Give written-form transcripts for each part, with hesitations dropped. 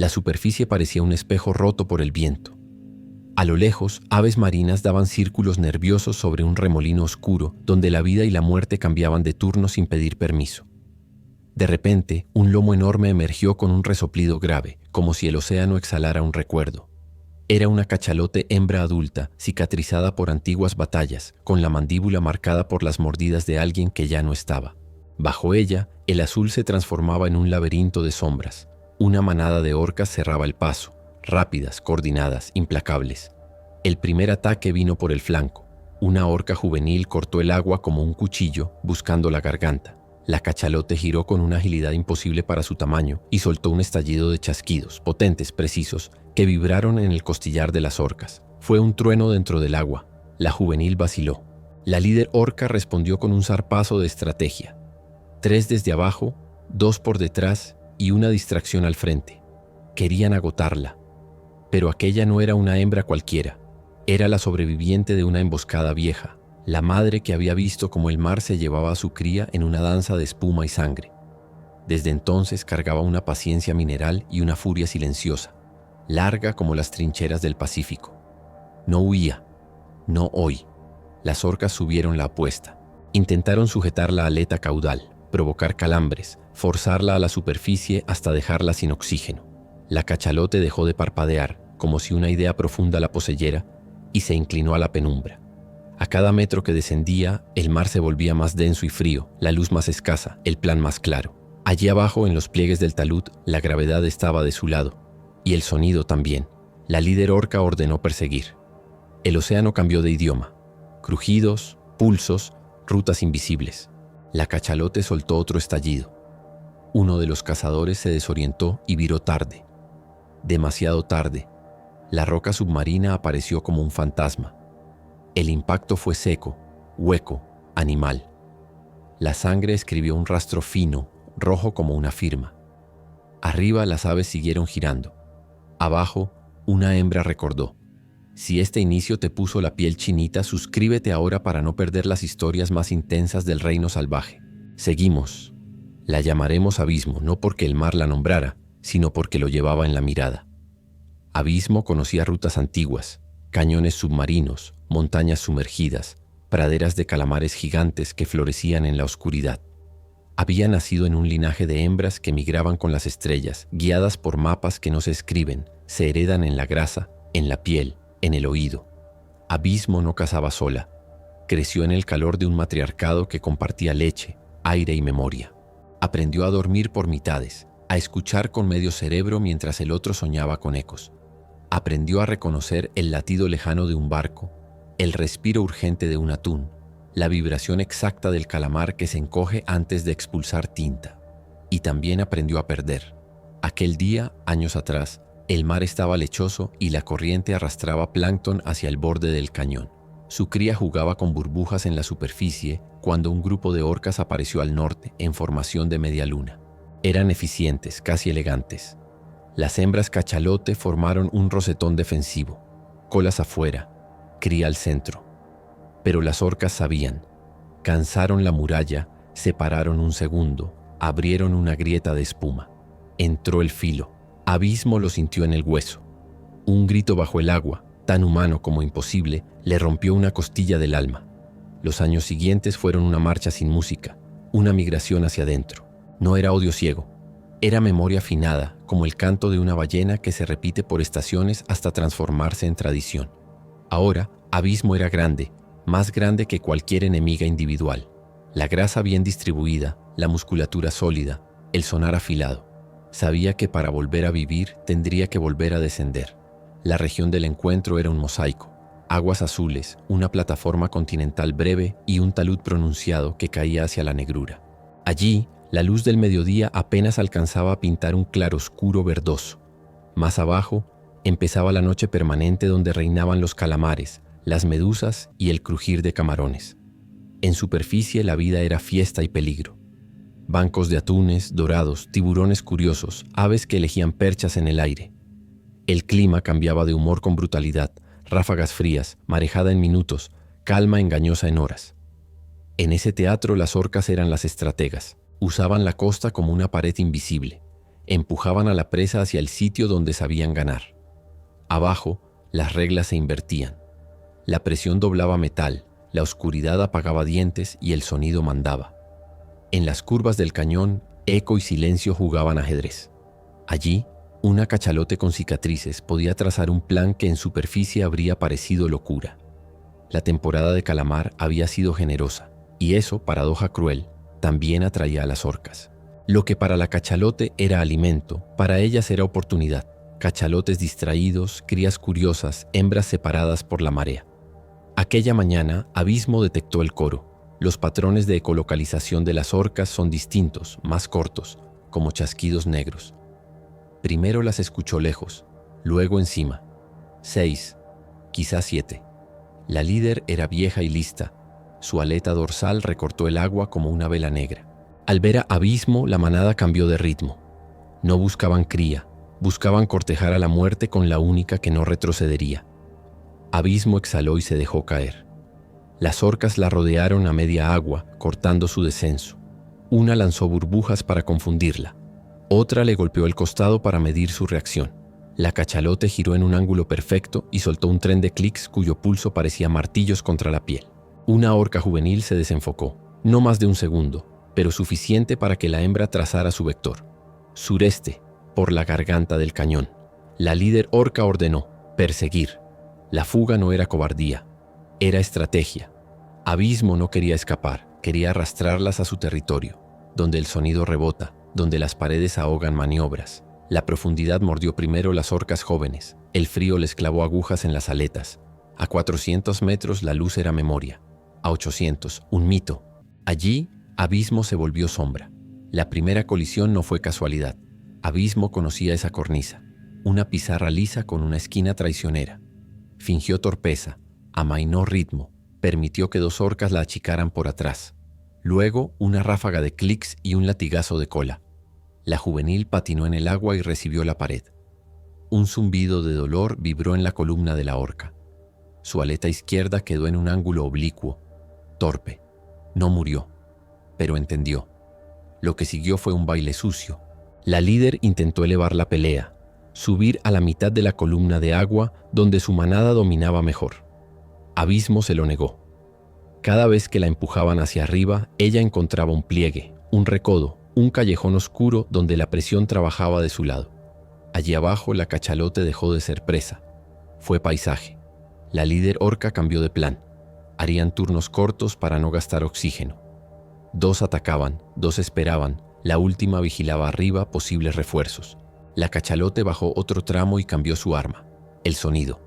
La superficie parecía un espejo roto por el viento. A lo lejos, aves marinas daban círculos nerviosos sobre un remolino oscuro donde la vida y la muerte cambiaban de turno sin pedir permiso. De repente, un lomo enorme emergió con un resoplido grave, como si el océano exhalara un recuerdo. Era una cachalote hembra adulta, cicatrizada por antiguas batallas, con la mandíbula marcada por las mordidas de alguien que ya no estaba. Bajo ella, el azul se transformaba en un laberinto de sombras. Una manada de orcas cerraba el paso, rápidas, coordinadas, implacables. El primer ataque vino por el flanco. Una orca juvenil cortó el agua como un cuchillo, buscando la garganta. La cachalote giró con una agilidad imposible para su tamaño y soltó un estallido de chasquidos, potentes, precisos, que vibraron en el costillar de las orcas. Fue un trueno dentro del agua. La juvenil vaciló. La líder orca respondió con un zarpazo de estrategia. 3 desde abajo, 2 por detrás y una distracción al frente. Querían agotarla. Pero aquella no era una hembra cualquiera. Era la sobreviviente de una emboscada vieja. La madre que había visto cómo el mar se llevaba a su cría en una danza de espuma y sangre. Desde entonces cargaba una paciencia mineral y una furia silenciosa, larga como las trincheras del Pacífico. No huía, no hoy. Las orcas subieron la apuesta. Intentaron sujetar la aleta caudal, provocar calambres, forzarla a la superficie hasta dejarla sin oxígeno. La cachalote dejó de parpadear, como si una idea profunda la poseyera, y se inclinó a la penumbra. A cada metro que descendía, el mar se volvía más denso y frío, la luz más escasa, el plan más claro. Allí abajo, en los pliegues del talud, la gravedad estaba de su lado, y el sonido también. La líder orca ordenó perseguir. El océano cambió de idioma. Crujidos, pulsos, rutas invisibles. La cachalote soltó otro estallido. Uno de los cazadores se desorientó y viró tarde. Demasiado tarde. La roca submarina apareció como un fantasma. El impacto fue seco, hueco, animal. La sangre escribió un rastro fino, rojo como una firma. Arriba las aves siguieron girando. Abajo, una hembra recordó: si este inicio te puso la piel chinita, suscríbete ahora para no perder las historias más intensas del reino salvaje. Seguimos. La llamaremos Abismo, no porque el mar la nombrara, sino porque lo llevaba en la mirada. Abismo conocía rutas antiguas, cañones submarinos, montañas sumergidas, praderas de calamares gigantes que florecían en la oscuridad. Había nacido en un linaje de hembras que migraban con las estrellas, guiadas por mapas que no se escriben, se heredan en la grasa, en la piel, en el oído. Abismo no cazaba sola. Creció en el calor de un matriarcado que compartía leche, aire y memoria. Aprendió a dormir por mitades, a escuchar con medio cerebro mientras el otro soñaba con ecos. Aprendió a reconocer el latido lejano de un barco, el respiro urgente de un atún, la vibración exacta del calamar que se encoge antes de expulsar tinta. Y también aprendió a perder. Aquel día, años atrás, el mar estaba lechoso y la corriente arrastraba plancton hacia el borde del cañón. Su cría jugaba con burbujas en la superficie cuando un grupo de orcas apareció al norte en formación de media luna. Eran eficientes, casi elegantes. Las hembras cachalote formaron un rosetón defensivo, colas afuera, cría al centro. Pero las orcas sabían. Cansaron la muralla, separaron un segundo, abrieron una grieta de espuma. Entró el filo. Abismo lo sintió en el hueso. Un grito bajo el agua, tan humano como imposible, le rompió una costilla del alma. Los años siguientes fueron una marcha sin música, una migración hacia adentro. No era odio ciego. Era memoria afinada, como el canto de una ballena que se repite por estaciones hasta transformarse en tradición. Ahora, Abismo era grande, más grande que cualquier enemiga individual. La grasa bien distribuida, la musculatura sólida, el sonar afilado. Sabía que para volver a vivir tendría que volver a descender. La región del encuentro era un mosaico. Aguas azules, una plataforma continental breve y un talud pronunciado que caía hacia la negrura. Allí, la luz del mediodía apenas alcanzaba a pintar un claroscuro verdoso. Más abajo, empezaba la noche permanente donde reinaban los calamares, las medusas y el crujir de camarones. En superficie la vida era fiesta y peligro. Bancos de atunes, dorados, tiburones curiosos, aves que elegían perchas en el aire. El clima cambiaba de humor con brutalidad, ráfagas frías, marejada en minutos, calma engañosa en horas. En ese teatro las orcas eran las estrategas. Usaban la costa como una pared invisible. Empujaban a la presa hacia el sitio donde sabían ganar. Abajo, las reglas se invertían. La presión doblaba metal, la oscuridad apagaba dientes y el sonido mandaba. En las curvas del cañón, eco y silencio jugaban ajedrez. Allí, una cachalote con cicatrices podía trazar un plan que en superficie habría parecido locura. La temporada de calamar había sido generosa, y eso, paradoja cruel, también atraía a las orcas. Lo que para la cachalote era alimento, para ellas era oportunidad. Cachalotes distraídos, crías curiosas, hembras separadas por la marea. Aquella mañana, Abismo detectó el coro. Los patrones de ecolocalización de las orcas son distintos, más cortos, como chasquidos negros. Primero las escuchó lejos, luego encima. 6, quizás 7. La líder era vieja y lista. Su aleta dorsal recortó el agua como una vela negra. Al ver a Abismo, la manada cambió de ritmo. No buscaban cría, buscaban cortejar a la muerte con la única que no retrocedería. Abismo exhaló y se dejó caer. Las orcas la rodearon a media agua, cortando su descenso. Una lanzó burbujas para confundirla. Otra le golpeó el costado para medir su reacción. La cachalote giró en un ángulo perfecto y soltó un tren de clics cuyo pulso parecía martillos contra la piel. Una orca juvenil se desenfocó, no más de un segundo, pero suficiente para que la hembra trazara su vector. Sureste, por la garganta del cañón. La líder orca ordenó: perseguir. La fuga no era cobardía, era estrategia. Abismo no quería escapar, quería arrastrarlas a su territorio, donde el sonido rebota, donde las paredes ahogan maniobras. La profundidad mordió primero las orcas jóvenes, el frío les clavó agujas en las aletas. A 400 metros la luz era memoria, a 800, un mito. Allí, Abismo se volvió sombra. La primera colisión no fue casualidad. Abismo conocía esa cornisa, una pizarra lisa con una esquina traicionera. Fingió torpeza, amainó ritmo, permitió que dos orcas la achicaran por atrás. Luego, una ráfaga de clics y un latigazo de cola. La juvenil patinó en el agua y recibió la pared. Un zumbido de dolor vibró en la columna de la orca. Su aleta izquierda quedó en un ángulo oblicuo, torpe. No murió, pero entendió. Lo que siguió fue un baile sucio. La líder intentó elevar la pelea, subir a la mitad de la columna de agua donde su manada dominaba mejor. Abismo se lo negó. Cada vez que la empujaban hacia arriba, ella encontraba un pliegue, un recodo, un callejón oscuro donde la presión trabajaba de su lado. Allí abajo la cachalote dejó de ser presa. Fue paisaje. La líder orca cambió de plan. Harían turnos cortos para no gastar oxígeno. 2 atacaban, 2 esperaban, la última vigilaba arriba posibles refuerzos. La cachalote bajó otro tramo y cambió su arma, el sonido.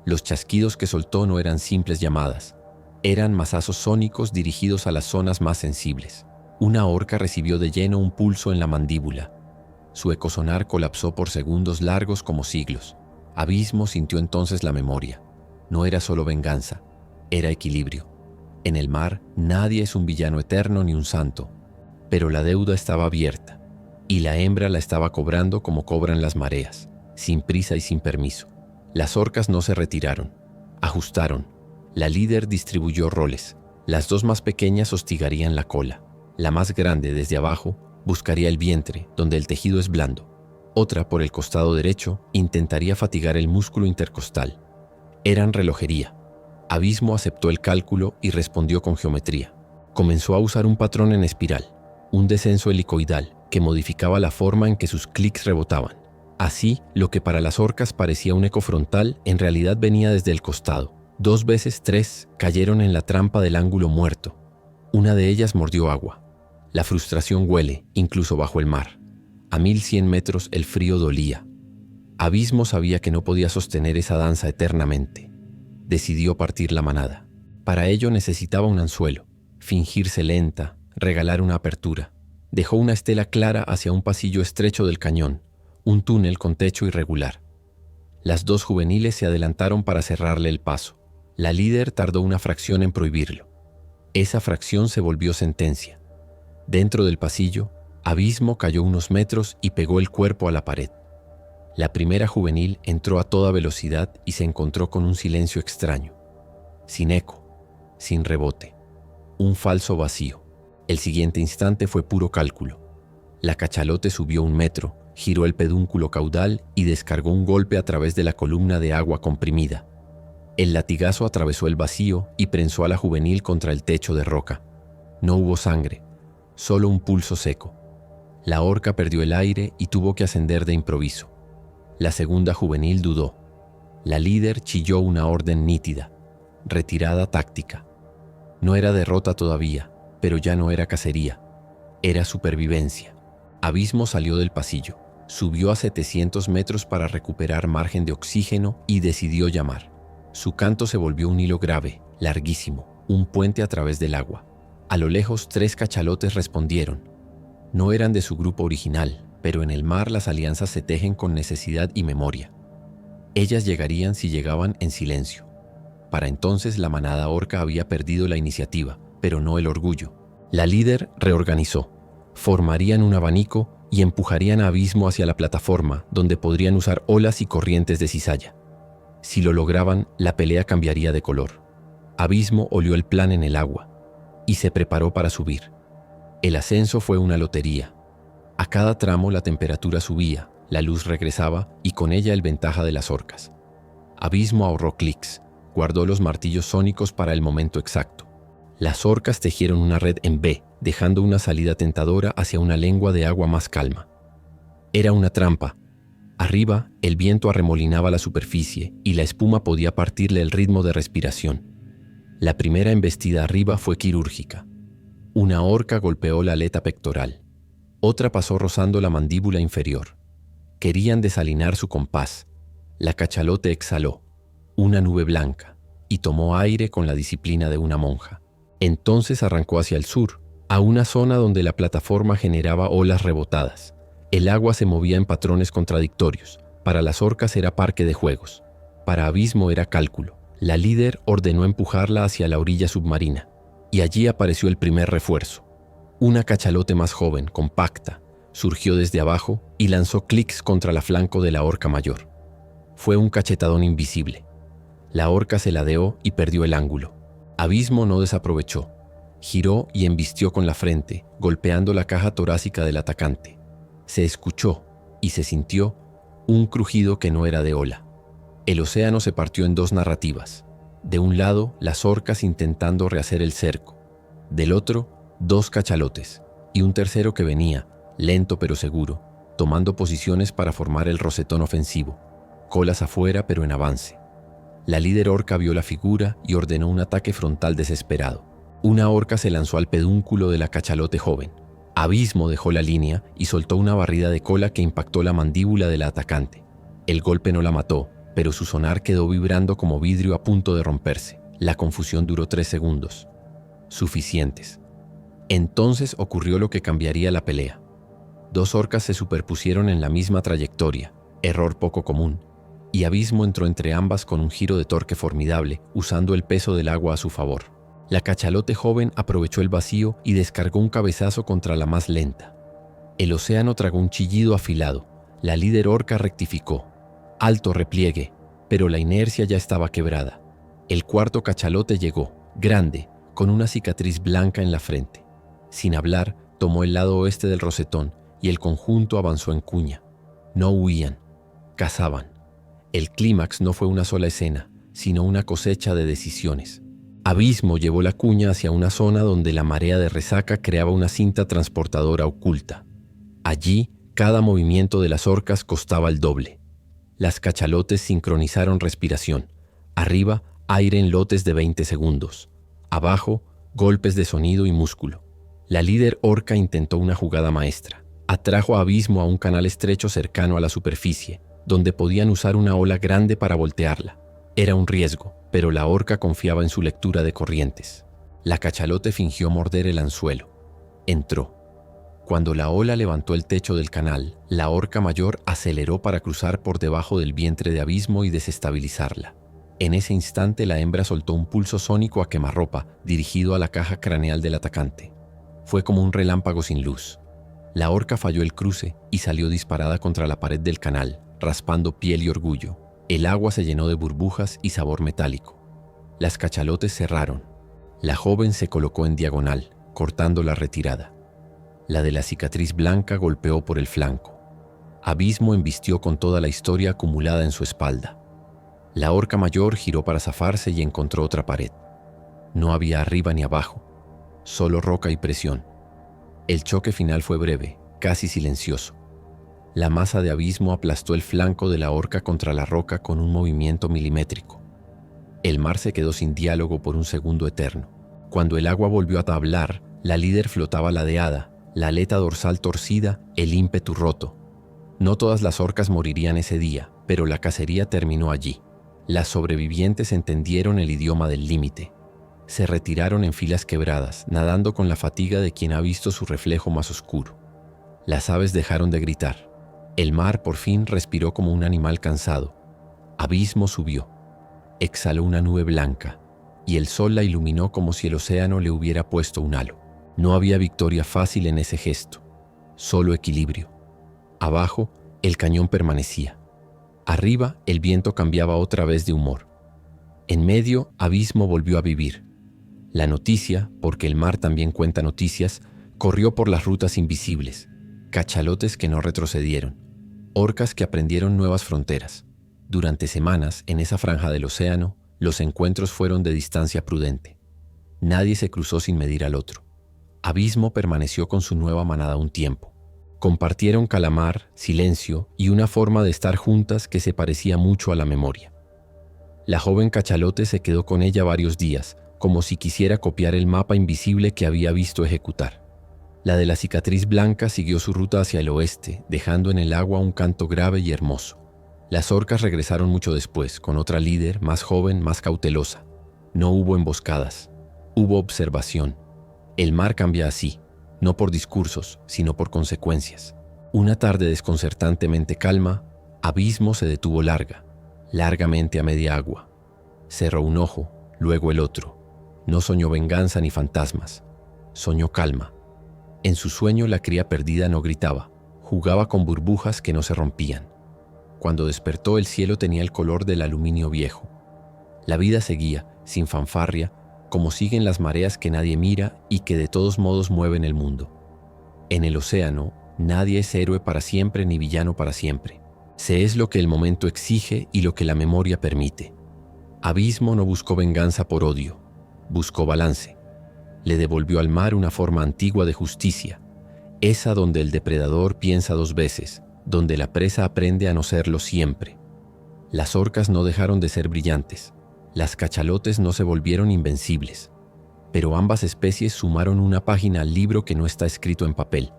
Los chasquidos que soltó no eran simples llamadas, eran mazazos sónicos dirigidos a las zonas más sensibles. Una orca recibió de lleno un pulso en la mandíbula. Su ecosonar colapsó por segundos largos como siglos. Abismo sintió entonces la memoria. No era solo venganza, era equilibrio. En el mar, nadie es un villano eterno ni un santo, pero la deuda estaba abierta, y la hembra la estaba cobrando como cobran las mareas, sin prisa y sin permiso. Las orcas no se retiraron, ajustaron. La líder distribuyó roles. Las 2 más pequeñas hostigarían la cola. La más grande, desde abajo, buscaría el vientre, donde el tejido es blando. Otra, por el costado derecho, intentaría fatigar el músculo intercostal. Eran relojería. Abismo aceptó el cálculo y respondió con geometría. Comenzó a usar un patrón en espiral, un descenso helicoidal que modificaba la forma en que sus clics rebotaban. Así, lo que para las orcas parecía un eco frontal, en realidad venía desde el costado. 2 veces 3 cayeron en la trampa del ángulo muerto. Una de ellas mordió agua. La frustración huele, incluso bajo el mar. A 1100 metros el frío dolía. Abismo sabía que no podía sostener esa danza eternamente. Decidió partir la manada. Para ello necesitaba un anzuelo, fingirse lenta, regalar una apertura. Dejó una estela clara hacia un pasillo estrecho del cañón, un túnel con techo irregular. Las 2 juveniles se adelantaron para cerrarle el paso. La líder tardó una fracción en prohibirlo. Esa fracción se volvió sentencia. Dentro del pasillo, Abismo cayó unos metros y pegó el cuerpo a la pared. La primera juvenil entró a toda velocidad y se encontró con un silencio extraño. Sin eco, sin rebote. Un falso vacío. El siguiente instante fue puro cálculo. La cachalote subió 1 metro, giró el pedúnculo caudal y descargó un golpe a través de la columna de agua comprimida. El latigazo atravesó el vacío y prensó a la juvenil contra el techo de roca. No hubo sangre, solo un pulso seco. La orca perdió el aire y tuvo que ascender de improviso. La segunda juvenil dudó. La líder chilló una orden nítida: retirada táctica. No era derrota todavía, pero ya no era cacería. Era supervivencia. Abismo salió del pasillo, subió a 700 metros para recuperar margen de oxígeno y decidió llamar. Su canto se volvió un hilo grave, larguísimo, un puente a través del agua. A lo lejos 3 cachalotes respondieron. No eran de su grupo original, pero en el mar las alianzas se tejen con necesidad y memoria. Ellas llegarían si llegaban en silencio. Para entonces la manada orca había perdido la iniciativa, pero no el orgullo. La líder reorganizó. Formarían un abanico y empujarían a Abismo hacia la plataforma, donde podrían usar olas y corrientes de cizalla. Si lo lograban, la pelea cambiaría de color. Abismo olió el plan en el agua y se preparó para subir. El ascenso fue una lotería. A cada tramo la temperatura subía, la luz regresaba y con ella el ventaja de las orcas. Abismo ahorró clics, guardó los martillos sónicos para el momento exacto. Las orcas tejieron una red en B, dejando una salida tentadora hacia una lengua de agua más calma. Era una trampa. Arriba, el viento arremolinaba la superficie y la espuma podía partirle el ritmo de respiración. La primera embestida arriba fue quirúrgica. Una orca golpeó la aleta pectoral. Otra pasó rozando la mandíbula inferior. Querían desalinar su compás. La cachalote exhaló, una nube blanca, y tomó aire con la disciplina de una monja. Entonces arrancó hacia el sur, a una zona donde la plataforma generaba olas rebotadas. El agua se movía en patrones contradictorios. Para las orcas era parque de juegos. Para Abismo era cálculo. La líder ordenó empujarla hacia la orilla submarina. Y allí apareció el primer refuerzo. Una cachalote más joven, compacta, surgió desde abajo y lanzó clics contra la flanco de la orca mayor. Fue un cachetadón invisible. La orca se ladeó y perdió el ángulo. Abismo no desaprovechó. Giró y embistió con la frente, golpeando la caja torácica del atacante. Se escuchó y se sintió un crujido que no era de ola. El océano se partió en 2 narrativas. De un lado, las orcas intentando rehacer el cerco. Del otro, 2 cachalotes. Y un tercero que venía, lento pero seguro, tomando posiciones para formar el rosetón ofensivo. Colas afuera pero en avance. La líder orca vio la figura y ordenó un ataque frontal desesperado. Una orca se lanzó al pedúnculo de la cachalote joven. Abismo dejó la línea y soltó una barrida de cola que impactó la mandíbula de la atacante. El golpe no la mató, pero su sonar quedó vibrando como vidrio a punto de romperse. La confusión duró 3 segundos. Suficientes. Entonces ocurrió lo que cambiaría la pelea. 2 orcas se superpusieron en la misma trayectoria, error poco común, y Abismo entró entre ambas con un giro de torque formidable, usando el peso del agua a su favor. La cachalote joven aprovechó el vacío y descargó un cabezazo contra la más lenta. El océano tragó un chillido afilado. La líder orca rectificó. Alto repliegue, pero la inercia ya estaba quebrada. El cuarto cachalote llegó, grande, con una cicatriz blanca en la frente. Sin hablar, tomó el lado oeste del rosetón y el conjunto avanzó en cuña. No huían, cazaban. El clímax no fue una sola escena, sino una cosecha de decisiones. Abismo llevó la cuña hacia una zona donde la marea de resaca creaba una cinta transportadora oculta. Allí, cada movimiento de las orcas costaba el doble. Las cachalotes sincronizaron respiración. Arriba, aire en lotes de 20 segundos. Abajo, golpes de sonido y músculo. La líder orca intentó una jugada maestra. Atrajo a Abismo a un canal estrecho cercano a la superficie, donde podían usar una ola grande para voltearla. Era un riesgo, pero la orca confiaba en su lectura de corrientes. La cachalote fingió morder el anzuelo. Entró. Cuando la ola levantó el techo del canal, la orca mayor aceleró para cruzar por debajo del vientre de Abismo y desestabilizarla. En ese instante la hembra soltó un pulso sónico a quemarropa dirigido a la caja craneal del atacante. Fue como un relámpago sin luz. La orca falló el cruce y salió disparada contra la pared del canal, raspando piel y orgullo. El agua se llenó de burbujas y sabor metálico. Las cachalotes cerraron. La joven se colocó en diagonal, cortando la retirada. La de la cicatriz blanca golpeó por el flanco. Abismo embistió con toda la historia acumulada en su espalda. La orca mayor giró para zafarse y encontró otra pared. No había arriba ni abajo, solo roca y presión. El choque final fue breve, casi silencioso. La masa de Abismo aplastó el flanco de la orca contra la roca con un movimiento milimétrico. El mar se quedó sin diálogo por un segundo eterno. Cuando el agua volvió a hablar, la líder flotaba ladeada, la aleta dorsal torcida, el ímpetu roto. No todas las orcas morirían ese día, pero la cacería terminó allí. Las sobrevivientes entendieron el idioma del límite. Se retiraron en filas quebradas, nadando con la fatiga de quien ha visto su reflejo más oscuro. Las aves dejaron de gritar. El mar por fin respiró como un animal cansado. Abismo subió. Exhaló una nube blanca, y el sol la iluminó como si el océano le hubiera puesto un halo. No había victoria fácil en ese gesto, solo equilibrio. Abajo, el cañón permanecía. Arriba, el viento cambiaba otra vez de humor. En medio, Abismo volvió a vivir. La noticia, porque el mar también cuenta noticias, corrió por las rutas invisibles. Cachalotes que no retrocedieron. Orcas que aprendieron nuevas fronteras. Durante semanas, en esa franja del océano, los encuentros fueron de distancia prudente. Nadie se cruzó sin medir al otro. Abismo permaneció con su nueva manada un tiempo. Compartieron calamar, silencio y una forma de estar juntas que se parecía mucho a la memoria. La joven cachalote se quedó con ella varios días, como si quisiera copiar el mapa invisible que había visto ejecutar. La de la cicatriz blanca siguió su ruta hacia el oeste, dejando en el agua un canto grave y hermoso. Las orcas regresaron mucho después, con otra líder, más joven, más cautelosa. No hubo emboscadas, hubo observación. El mar cambia así, no por discursos, sino por consecuencias. Una tarde desconcertantemente calma, Abismo se detuvo largamente a media agua. Cerró un ojo, luego el otro. No soñó venganza ni fantasmas, soñó calma. En su sueño la cría perdida no gritaba, jugaba con burbujas que no se rompían. Cuando despertó el cielo tenía el color del aluminio viejo. La vida seguía, sin fanfarria, como siguen las mareas que nadie mira y que de todos modos mueven el mundo. En el océano, nadie es héroe para siempre ni villano para siempre. Se es lo que el momento exige y lo que la memoria permite. Abismo no buscó venganza por odio, buscó balance. Le devolvió al mar una forma antigua de justicia, esa donde el depredador piensa dos veces, donde la presa aprende a no serlo siempre. Las orcas no dejaron de ser brillantes, las cachalotes no se volvieron invencibles, pero ambas especies sumaron una página al libro que no está escrito en papel,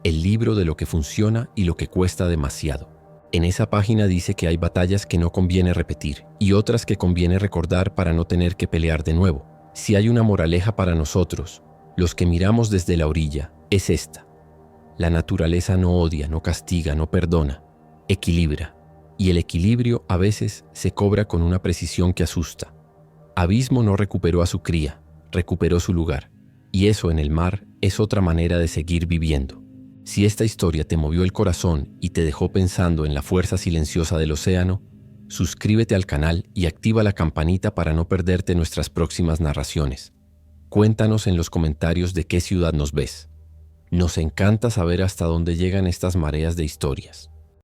el libro de lo que funciona y lo que cuesta demasiado. En esa página dice que hay batallas que no conviene repetir y otras que conviene recordar para no tener que pelear de nuevo. Si hay una moraleja para nosotros, los que miramos desde la orilla, es esta. La naturaleza no odia, no castiga, no perdona, equilibra. Y el equilibrio a veces se cobra con una precisión que asusta. Abismo no recuperó a su cría, recuperó su lugar. Y eso en el mar es otra manera de seguir viviendo. Si esta historia te movió el corazón y te dejó pensando en la fuerza silenciosa del océano, suscríbete al canal y activa la campanita para no perderte nuestras próximas narraciones. Cuéntanos en los comentarios de qué ciudad nos ves. Nos encanta saber hasta dónde llegan estas mareas de historias.